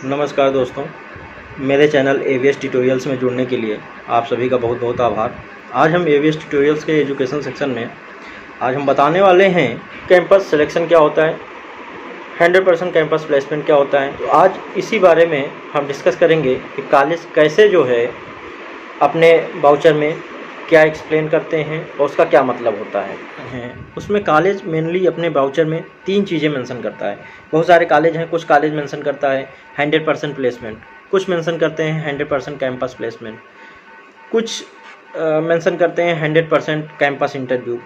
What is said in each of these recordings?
नमस्कार दोस्तों, मेरे चैनल एवीएस ट्यूटोरियल्स में जुड़ने के लिए आप सभी का बहुत बहुत आभार। आज हम एवीएस ट्यूटोरियल्स के एजुकेशन सेक्शन में आज हम बताने वाले हैं कैंपस सिलेक्शन क्या होता है, 100% कैंपस प्लेसमेंट क्या होता है। तो आज इसी बारे में हम डिस्कस करेंगे कि कॉलेज कैसे जो है अपने वाउचर में क्या एक्सप्लेन करते हैं और उसका क्या मतलब होता है। उसमें कॉलेज मेनली अपने वाउचर में 3 चीज़ें मेंशन करता है। बहुत सारे कॉलेज हैं, कुछ कॉलेज मेंशन करता है 100% प्लेसमेंट, कुछ मेंशन करते हैं 100% कैंपस प्लेसमेंट, कुछ मेंशन करते हैं 100% कैंपस इंटरव्यू,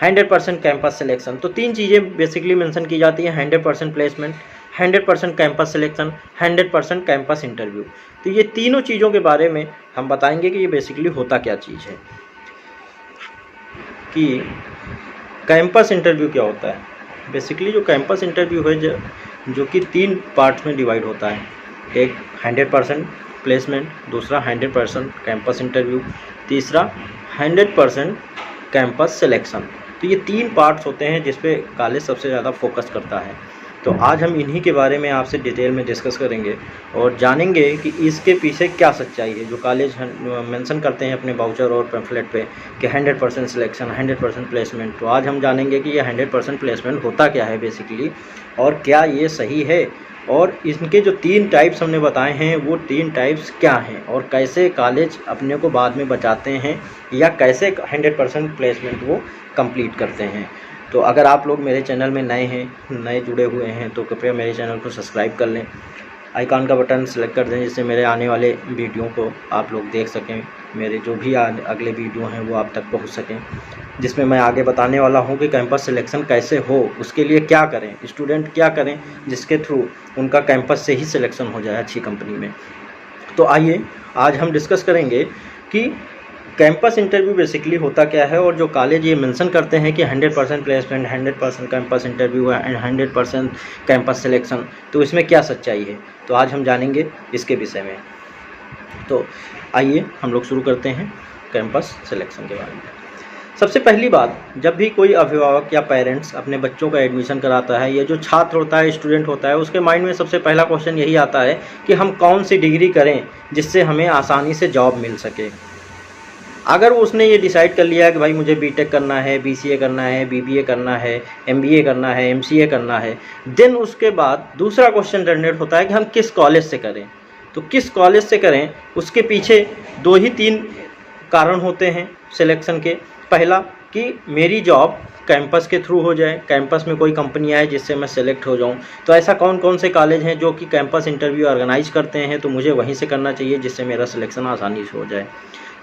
100% कैंपस सिलेक्शन। तो 3 चीज़ें बेसिकली मेंशन की जाती हैं, 100% placement, 100% campus selection, 100% campus interview. तो ये तीनों चीज़ों के बारे में हम बताएंगे कि ये बेसिकली होता क्या चीज़ है, कि कैंपस इंटरव्यू क्या होता है। बेसिकली जो कैंपस इंटरव्यू है जो कि 3 पार्ट्स में डिवाइड होता है। एक 100% प्लेसमेंट, दूसरा 100% कैंपस इंटरव्यू, तीसरा 100% कैंपस सिलेक्शन। तो ये 3 पार्ट्स होते हैं जिस पे कॉलेज सबसे ज़्यादा फोकस करता है। तो आज हम इन्हीं के बारे में आपसे डिटेल में डिस्कस करेंगे और जानेंगे कि इसके पीछे क्या सच्चाई है। जो कॉलेज मेंशन करते हैं अपने वाउचर और पैम्फलेट पे कि 100% सिलेक्शन, 100% प्लेसमेंट, तो आज हम जानेंगे कि ये 100% प्लेसमेंट होता क्या है बेसिकली, और क्या ये सही है, और इनके जो 3 टाइप्स हमने बताए हैं वो 3 टाइप्स क्या हैं, और कैसे कॉलेज अपने को बाद में बचाते हैं या कैसे 100% प्लेसमेंट वो कंप्लीट करते हैं। तो अगर आप लोग मेरे चैनल में नए जुड़े हुए हैं तो कृपया मेरे चैनल को सब्सक्राइब कर लें, आइकॉन का बटन सेलेक्ट कर दें जिससे मेरे आने वाले वीडियो को आप लोग देख सकें। मेरे जो भी अगले वीडियो हैं वो आप तक पहुंच सकें, जिसमें मैं आगे बताने वाला हूं कि कैंपस सिलेक्शन कैसे हो, उसके लिए क्या करें, स्टूडेंट क्या करें जिसके थ्रू उनका कैंपस से ही सिलेक्शन हो जाए अच्छी कंपनी में। तो आइए आज हम डिस्कस करेंगे कि कैंपस इंटरव्यू बेसिकली होता क्या है, और जो कॉलेज ये मेंशन करते हैं कि 100% placement, 100% campus interview and 100% campus selection, तो इसमें क्या सच्चाई है। तो आज हम जानेंगे इसके विषय में। तो आइए हम लोग शुरू करते हैं कैंपस सिलेक्शन के बारे में। सबसे पहली बात, जब भी कोई अभिभावक या पेरेंट्स अपने बच्चों का एडमिशन कराता है, या जो छात्र होता है, स्टूडेंट होता है, उसके माइंड में सबसे पहला क्वेश्चन यही आता है कि हम कौन सी डिग्री करें जिससे हमें आसानी से जॉब मिल सके। अगर उसने ये डिसाइड कर लिया है कि भाई मुझे बीटेक करना है, बीसीए करना है, बीबीए करना है, एमबीए करना है, एमसीए करना है, देन उसके बाद दूसरा क्वेश्चन जनरेट होता है कि हम किस कॉलेज से करें। तो किस कॉलेज से करें, उसके पीछे 2 ही 3 कारण होते हैं सिलेक्शन के। पहला कि मेरी जॉब कैंपस के थ्रू हो जाए, कैंपस में कोई कंपनी आए जिससे मैं सेलेक्ट हो जाऊं। तो ऐसा कौन कौन से कॉलेज हैं जो कि कैंपस इंटरव्यू ऑर्गेनाइज करते हैं, तो मुझे वहीं से करना चाहिए जिससे मेरा सिलेक्शन आसानी से हो जाए।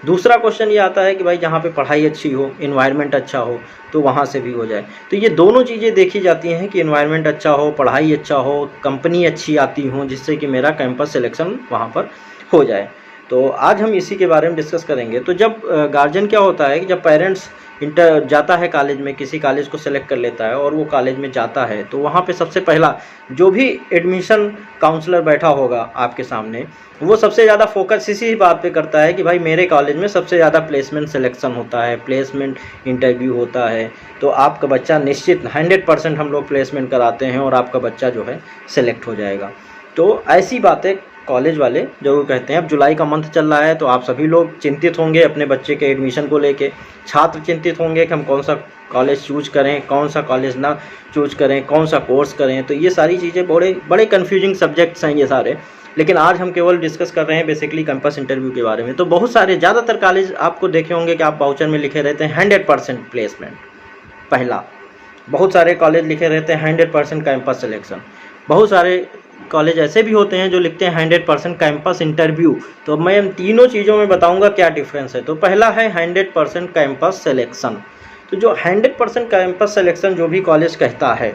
दूसरा क्वेश्चन ये आता है कि भाई जहाँ पे पढ़ाई अच्छी हो, इन्वायरमेंट अच्छा हो, तो वहाँ से भी हो जाए। तो ये दोनों चीज़ें देखी जाती हैं कि इन्वायरमेंट अच्छा हो, पढ़ाई अच्छा हो, कंपनी अच्छी आती हो, जिससे कि मेरा कैंपस सिलेक्शन वहाँ पर हो जाए। तो आज हम इसी के बारे में डिस्कस करेंगे। तो जब गार्जियन क्या होता है कि जब पेरेंट्स जाता है कॉलेज में, किसी कॉलेज को सेलेक्ट कर लेता है और वो कॉलेज में जाता है, तो वहाँ पे सबसे पहला जो भी एडमिशन काउंसलर बैठा होगा आपके सामने, वो सबसे ज़्यादा फोकस इसी बात पे करता है कि भाई मेरे कॉलेज में सबसे ज़्यादा प्लेसमेंट सिलेक्शन होता है, प्लेसमेंट इंटरव्यू होता है, तो आपका बच्चा निश्चित 100% हम लोग प्लेसमेंट कराते हैं और आपका बच्चा जो है सेलेक्ट हो जाएगा। तो ऐसी बातें कॉलेज वाले जरूर कहते हैं। अब जुलाई का मंथ चल रहा है तो आप सभी लोग चिंतित होंगे अपने बच्चे के एडमिशन को लेके। छात्र चिंतित होंगे कि हम कौन सा कॉलेज चूज करें, कौन सा कॉलेज ना चूज करें, कौन सा कोर्स करें। तो ये सारी चीज़ें बड़े कन्फ्यूजिंग सब्जेक्ट्स हैं ये सारे, लेकिन आज हम केवल डिस्कस कर रहे हैं बेसिकली कैंपस इंटरव्यू के बारे में। तो बहुत सारे ज़्यादातर कॉलेज आपको देखे होंगे कि आप वाउचर में लिखे रहते हैं 100% प्लेसमेंट पहला, बहुत सारे कॉलेज लिखे रहते हैं 100% कैंपस सिलेक्शन, बहुत सारे कॉलेज ऐसे भी होते हैं जो लिखते हैं 100% कैंपस इंटरव्यू। तो मैं इन तीनों चीज़ों में बताऊंगा क्या डिफरेंस है। तो पहला है 100% कैंपस सिलेक्शन। तो जो 100% कैंपस सिलेक्शन जो भी कॉलेज कहता है,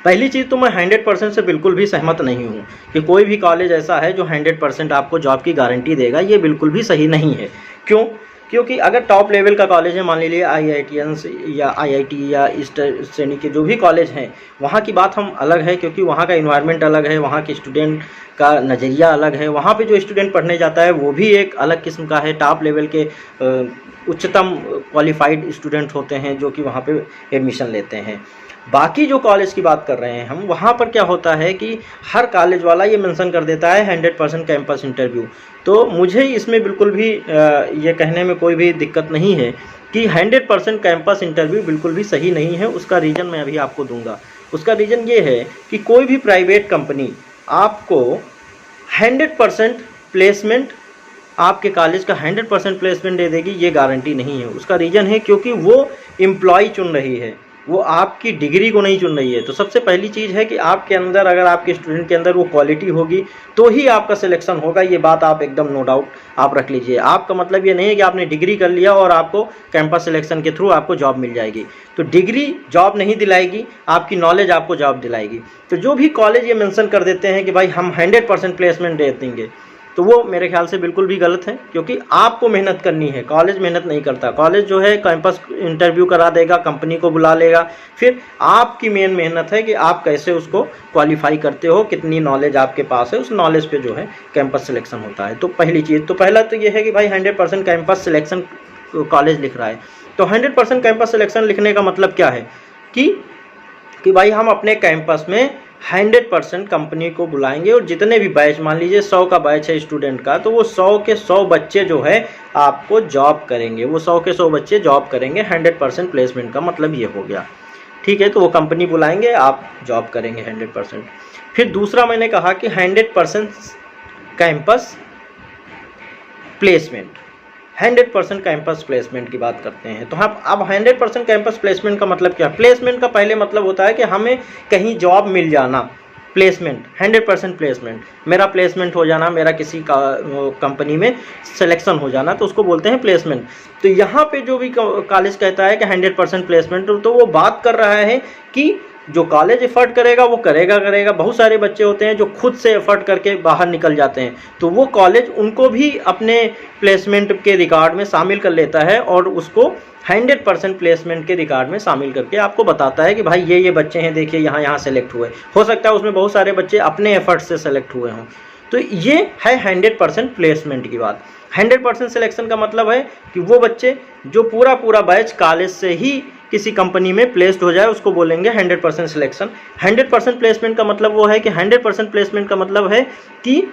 पहली चीज़ तो मैं 100% से बिल्कुल भी सहमत नहीं हूँ कि कोई भी कॉलेज ऐसा है जो 100% आपको जॉब की गारंटी देगा। ये बिल्कुल भी सही नहीं है। क्यों? क्योंकि अगर टॉप लेवल का कॉलेज है, मान लीजिए IITians या IIT या इस श्रेणी के जो भी कॉलेज हैं, वहाँ की बात हम अलग है, क्योंकि वहाँ का इन्वायरमेंट अलग है, वहाँ के स्टूडेंट का नज़रिया अलग है, वहाँ पे जो स्टूडेंट पढ़ने जाता है वो भी एक अलग किस्म का है, टॉप लेवल के उच्चतम क्वालिफाइड स्टूडेंट होते हैं जो कि वहाँ पे एडमिशन लेते हैं। बाकी जो कॉलेज की बात कर रहे हैं हम, वहाँ पर क्या होता है कि हर कॉलेज वाला ये मेंशन कर देता है 100% कैंपस इंटरव्यू। तो मुझे इसमें बिल्कुल भी ये कहने में कोई भी दिक्कत नहीं है कि 100% कैंपस इंटरव्यू बिल्कुल भी सही नहीं है। उसका रीज़न मैं अभी आपको दूंगा। उसका रीज़न ये है कि कोई भी प्राइवेट कंपनी आपको 100% प्लेसमेंट, आपके कॉलेज का 100% प्लेसमेंट दे देगी, ये गारंटी नहीं है। उसका रीज़न है क्योंकि वो एम्प्लॉय चुन रही है, वो आपकी डिग्री को नहीं चुन रही है। तो सबसे पहली चीज़ है कि आपके अंदर, अगर आपके स्टूडेंट के अंदर वो क्वालिटी होगी तो ही आपका सिलेक्शन होगा। ये बात आप एकदम नो डाउट आप रख लीजिए। आपका मतलब ये नहीं है कि आपने डिग्री कर लिया और आपको कैंपस सिलेक्शन के थ्रू आपको जॉब मिल जाएगी। तो डिग्री जॉब नहीं दिलाएगी, आपकी नॉलेज आपको जॉब दिलाएगी। तो जो भी कॉलेज ये मेंशन कर देते हैं कि भाई हम 100% प्लेसमेंट दे देंगे, तो वो मेरे ख्याल से बिल्कुल भी गलत है, क्योंकि आपको मेहनत करनी है। कॉलेज मेहनत नहीं करता। कॉलेज जो है कैंपस इंटरव्यू करा देगा, कंपनी को बुला लेगा, फिर आपकी मेन मेहनत है कि आप कैसे उसको क्वालिफाई करते हो, कितनी नॉलेज आपके पास है, उस नॉलेज पे जो है कैंपस सिलेक्शन होता है। तो पहली चीज़, तो पहला तो ये है कि भाई 100% कैंपस सिलेक्शन कॉलेज लिख रहा है। तो 100% कैंपस सिलेक्शन लिखने का मतलब क्या है कि भाई हम अपने कैंपस में 100% कंपनी को बुलाएंगे और जितने भी बैच, मान लीजिए 100 का बैच है स्टूडेंट का, तो वो 100 के 100 बच्चे जो है आपको जॉब करेंगे। वो 100 के 100 बच्चे जॉब करेंगे। 100% प्लेसमेंट का मतलब ये हो गया, ठीक है। तो वो कंपनी बुलाएंगे, आप जॉब करेंगे 100%। फिर दूसरा मैंने कहा कि 100% कैंपस प्लेसमेंट, 100% कैंपस प्लेसमेंट की बात करते हैं। तो हम अब 100% कैंपस प्लेसमेंट का मतलब क्या? प्लेसमेंट का पहले मतलब होता है कि हमें कहीं जॉब मिल जाना। प्लेसमेंट, 100% प्लेसमेंट, मेरा प्लेसमेंट हो जाना, मेरा किसी कंपनी में सिलेक्शन हो जाना, तो उसको बोलते हैं प्लेसमेंट। तो यहाँ पे जो भी कॉलेज कहता है कि 100% प्लेसमेंट, तो वो बात कर रहा है कि जो कॉलेज एफर्ट करेगा वो करेगा। बहुत सारे बच्चे होते हैं जो खुद से एफर्ट करके बाहर निकल जाते हैं, तो वो कॉलेज उनको भी अपने प्लेसमेंट के रिकॉर्ड में शामिल कर लेता है और उसको 100% प्लेसमेंट के रिकॉर्ड में शामिल करके आपको बताता है कि भाई ये बच्चे हैं, देखिए यहाँ सेलेक्ट हुए। हो सकता है उसमें बहुत सारे बच्चे अपने एफर्ट से सेलेक्ट हुए हों। तो ये है 100% प्लेसमेंट की बात। 100% सिलेक्शन का मतलब है कि वो बच्चे जो पूरा बैच कॉलेज से ही किसी कंपनी में प्लेस्ड हो जाए, उसको बोलेंगे 100% सिलेक्शन। 100% प्लेसमेंट का मतलब वो है कि 100% प्लेसमेंट का मतलब है कि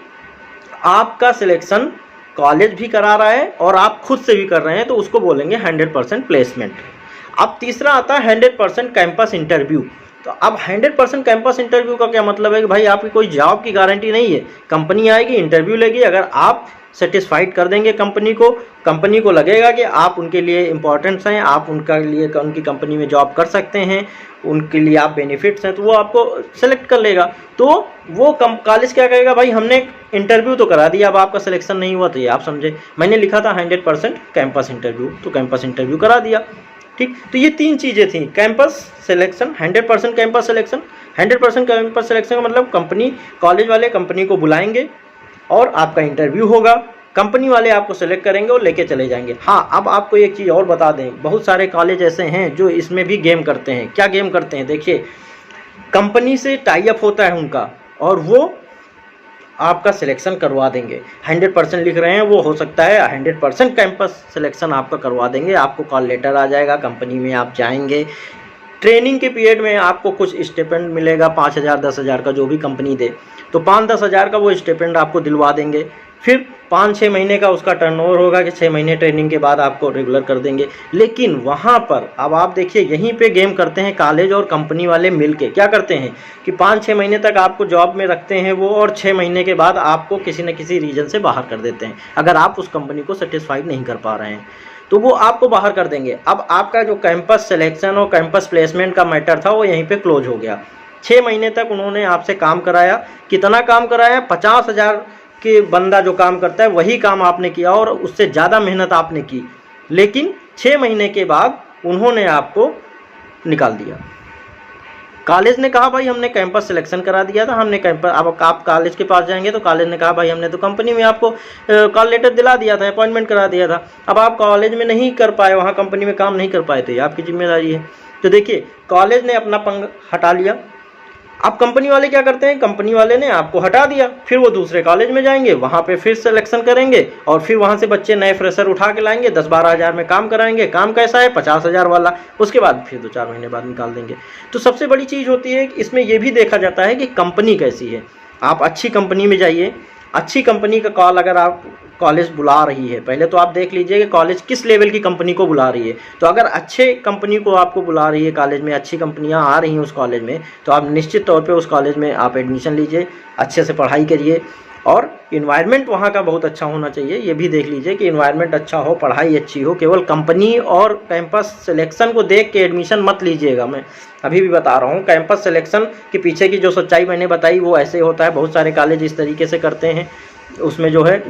आपका सिलेक्शन कॉलेज भी करा रहा है और आप खुद से भी कर रहे हैं, तो उसको बोलेंगे 100% प्लेसमेंट। अब तीसरा आता है 100% कैंपस इंटरव्यू। तो अब 100% कैंपस इंटरव्यू का क्या मतलब है कि भाई आपकी कोई जॉब की गारंटी नहीं है। कंपनी आएगी, इंटरव्यू लेगी, अगर आप सेटिस्फाइड कर देंगे कंपनी को लगेगा कि आप उनके लिए इम्पोर्टेंट्स हैं, आप उनकी कंपनी में जॉब कर सकते हैं, उनके लिए आप बेनिफिट्स हैं, तो वो आपको सेलेक्ट कर लेगा। तो वो कॉलेज क्या कहेगा, भाई हमने इंटरव्यू तो करा दिया, अब आपका सिलेक्शन नहीं हुआ, तो ये आप समझे, मैंने लिखा था 100% कैंपस इंटरव्यू, तो कैंपस इंटरव्यू करा दिया, ठीक। तो ये तीन चीज़ें थी, campus selection, 100% campus selection. 100% campus selection का मतलब कॉलेज वाले कंपनी को बुलाएंगे और आपका इंटरव्यू होगा, कंपनी वाले आपको सेलेक्ट करेंगे और लेके चले जाएंगे। हाँ, अब आपको एक चीज़ और बता दें, बहुत सारे कॉलेज ऐसे हैं जो इसमें भी गेम करते हैं। क्या गेम करते हैं? देखिए, कंपनी से टाई अप होता है उनका और वो आपका सिलेक्शन करवा देंगे। 100% लिख रहे हैं, वो हो सकता है 100% कैंपस सिलेक्शन आपका करवा देंगे। आपको कॉल लेटर आ जाएगा, कंपनी में आप जाएंगे, ट्रेनिंग के पीरियड में आपको कुछ स्टिपेंड मिलेगा, 5,000 10,000 का जो भी कंपनी दे, तो 5-10 हज़ार का वो स्टिपेंड आपको दिलवा देंगे। फिर 5-6 महीने का उसका टर्नओवर होगा कि 6 महीने ट्रेनिंग के बाद आपको रेगुलर कर देंगे। लेकिन वहाँ पर अब आप देखिए, यहीं पे गेम करते हैं कॉलेज और कंपनी वाले मिलके। क्या करते हैं कि 5-6 महीने तक आपको जॉब में रखते हैं वो, और 6 महीने के बाद आपको किसी न किसी रीजन से बाहर कर देते हैं। अगर आप उस कंपनी को सेटिस्फाइड नहीं कर पा रहे हैं तो वो आपको बाहर कर देंगे। अब आपका जो कैंपस सिलेक्शन और कैंपस प्लेसमेंट का मैटर था वो यहीं पर क्लोज हो गया। 6 महीने तक उन्होंने आपसे काम कराया। कितना काम कराया? 50,000 के बंदा जो काम करता है वही काम आपने किया और उससे ज़्यादा मेहनत आपने की, लेकिन 6 महीने के बाद उन्होंने आपको निकाल दिया। कॉलेज ने कहा भाई हमने कैंपस सिलेक्शन करा दिया था, हमने कैंपस, अब आप कॉलेज के पास जाएंगे तो कॉलेज ने कहा भाई हमने तो कंपनी में आपको कॉल लेटर दिला दिया था, अपॉइंटमेंट करा दिया था, अब आप कॉलेज में नहीं कर पाए, वहाँ कंपनी में काम नहीं कर पाए, तो ये आपकी जिम्मेदारी है। तो देखिए कॉलेज ने अपना पंग हटा लिया, अब कंपनी वाले क्या करते हैं, कंपनी वाले ने आपको हटा दिया, फिर वो दूसरे कॉलेज में जाएंगे, वहाँ पे फिर सिलेक्शन करेंगे और फिर वहाँ से बच्चे नए फ्रेशर उठा के लाएंगे, 10-12 हज़ार में काम कराएंगे। काम कैसा है, 50,000 वाला, उसके बाद फिर 2-4 महीने बाद निकाल देंगे। तो सबसे बड़ी चीज़ होती है कि इसमें ये भी देखा जाता है कि कंपनी कैसी है। आप अच्छी कंपनी में जाइए, अच्छी कंपनी का कॉल अगर आप कॉलेज बुला रही है, पहले तो आप देख लीजिए कि कॉलेज किस लेवल की कंपनी को बुला रही है। तो अगर अच्छे कंपनी को आपको बुला रही है कॉलेज में, अच्छी कंपनियां आ रही हैं उस कॉलेज में, तो आप निश्चित तौर पे उस कॉलेज में आप एडमिशन लीजिए, अच्छे से पढ़ाई करिए और इन्वायरमेंट वहाँ का बहुत अच्छा होना चाहिए। ये भी देख लीजिए कि इन्वायरमेंट अच्छा हो, पढ़ाई अच्छी हो। केवल कंपनी और कैंपस सिलेक्शन को देख के एडमिशन मत लीजिएगा। मैं अभी भी बता रहा हूँ, कैंपस सिलेक्शन के पीछे की जो सच्चाई मैंने बताई वो ऐसे होता है। बहुत सारे कॉलेज इस तरीके से करते हैं, उसमें जो है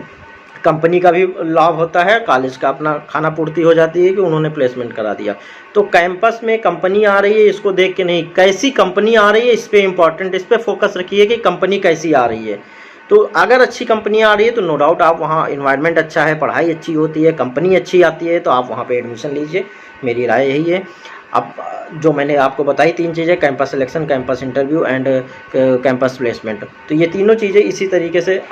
कंपनी का भी लाभ होता है, कॉलेज का अपना खाना पूर्ति हो जाती है कि उन्होंने प्लेसमेंट करा दिया। तो कैंपस में कंपनी आ रही है इसको देख के नहीं, कैसी कंपनी आ रही है इस पे इम्पॉर्टेंट, इस पे फोकस रखिए कि कंपनी कैसी आ रही है। तो अगर अच्छी कंपनी आ रही है तो नो डाउट आप वहाँ इन्वायरमेंट अच्छा है, पढ़ाई अच्छी होती है, कंपनी अच्छी आती है, तो आप वहाँ पे एडमिशन लीजिए। मेरी राय यही है। अब जो मैंने आपको बताई 3 चीज़ें, campus selection, campus interview and campus placement, तो ये तीनों चीज़ें इसी तरीके से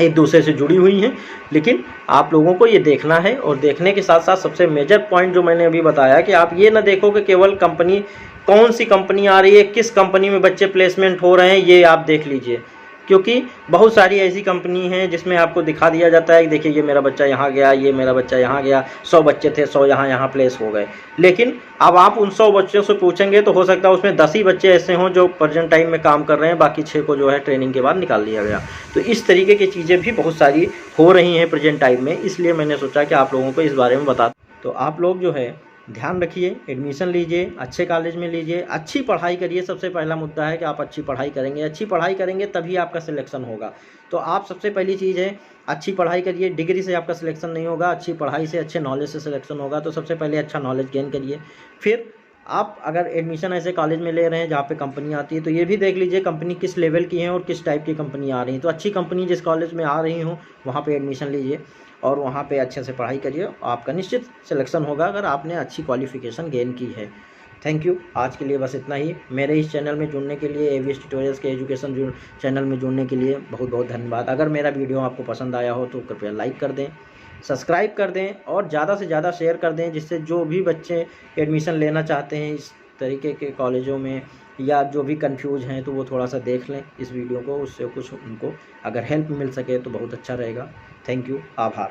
एक दूसरे से जुड़ी हुई हैं। लेकिन आप लोगों को ये देखना है, और देखने के साथ साथ सबसे मेजर पॉइंट जो मैंने अभी बताया कि आप ये ना देखो कि केवल कंपनी, कौन सी कंपनी आ रही है, किस कंपनी में बच्चे प्लेसमेंट हो रहे हैं, ये आप देख लीजिए। क्योंकि बहुत सारी ऐसी कंपनी हैं जिसमें आपको दिखा दिया जाता है कि देखिए ये मेरा बच्चा यहाँ गया, ये मेरा बच्चा यहाँ गया, 100 बच्चे थे, 100 यहाँ प्लेस हो गए। लेकिन अब आप उन 100 बच्चों से पूछेंगे तो हो सकता है उसमें 10 ही बच्चे ऐसे हों जो प्रेजेंट टाइम में काम कर रहे हैं, बाकी 6 को जो है ट्रेनिंग के बाद निकाल दिया गया। तो इस तरीके की चीज़ें भी बहुत सारी हो रही हैं प्रेजेंट टाइम में, इसलिए मैंने सोचा कि आप लोगों को इस बारे में बता। तो आप लोग जो है ध्यान रखिए, एडमिशन लीजिए, अच्छे कॉलेज में लीजिए, अच्छी पढ़ाई करिए। सबसे पहला मुद्दा है कि आप अच्छी पढ़ाई करेंगे, अच्छी पढ़ाई करेंगे तभी आपका सिलेक्शन होगा। तो आप सबसे पहली चीज़ है अच्छी पढ़ाई करिए। डिग्री से आपका सिलेक्शन नहीं होगा, अच्छी पढ़ाई से, अच्छे नॉलेज से सिलेक्शन होगा। तो सबसे पहले अच्छा नॉलेज गेन करिए। फिर आप अगर एडमिशन ऐसे कॉलेज में ले रहे हैं जहाँ पे कंपनी आती है, तो ये भी देख लीजिए कंपनी किस लेवल की है और किस टाइप की कंपनी आ रही है। तो अच्छी कंपनी जिस कॉलेज में आ रही हो वहाँ पे एडमिशन लीजिए और वहाँ पे अच्छे से पढ़ाई करिए, आपका निश्चित सिलेक्शन होगा अगर आपने अच्छी क्वालिफिकेशन गेन की है। Thank you. आज के लिए बस इतना ही। मेरे इस चैनल में जुड़ने के लिए, एवीएस ट्यूटोरियल्स के एजुकेशन चैनल में जुड़ने के लिए बहुत बहुत धन्यवाद। अगर मेरा वीडियो आपको पसंद आया हो तो कृपया लाइक कर दें, सब्सक्राइब कर दें और ज़्यादा से ज़्यादा शेयर कर दें, जिससे जो भी बच्चे एडमिशन लेना चाहते हैं इस तरीके के कॉलेजों में या जो भी कंफ्यूज हैं तो वो थोड़ा सा देख लें इस वीडियो को, उससे कुछ उनको अगर हेल्प मिल सके तो बहुत अच्छा रहेगा। Thank you. आभार।